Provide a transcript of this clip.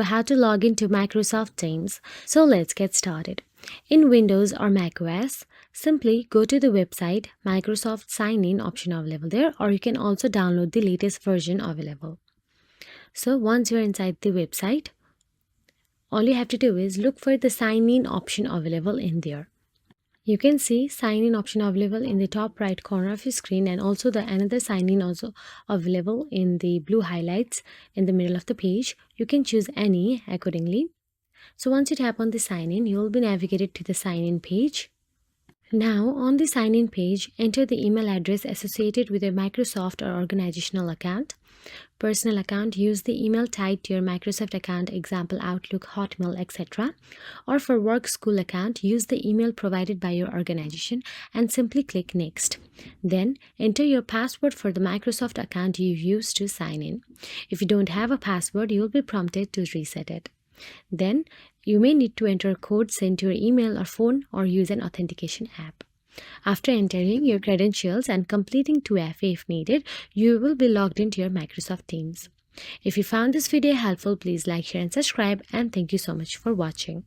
How to log into Microsoft Teams. So let's get started. In Windows or macOS, simply go to the website, Microsoft Sign In option available there, or you can also download the latest version available. So once you're inside the website, all you have to do is look for the Sign In option available in there. You can see sign in option available in the top right corner of your screen, and also the another sign in also available in the blue highlights in the middle of the page. You can choose any accordingly. So once you tap on the sign in, you will be navigated to the sign in page. Now on the sign in page, enter the email address associated with your Microsoft or organizational account. Personal account, use the email tied to your Microsoft account, example Outlook, Hotmail, etc. Or for work school account, use the email provided by your organization and simply click next. Then enter your password for the Microsoft account you used to sign in. If you don't have a password, you will be prompted to reset it. Then you may need to enter a code sent to your email or phone, or use an authentication app. After entering your credentials and completing 2FA if needed, you will be logged into your Microsoft Teams. If you found this video helpful, please like, share and subscribe, and thank you so much for watching.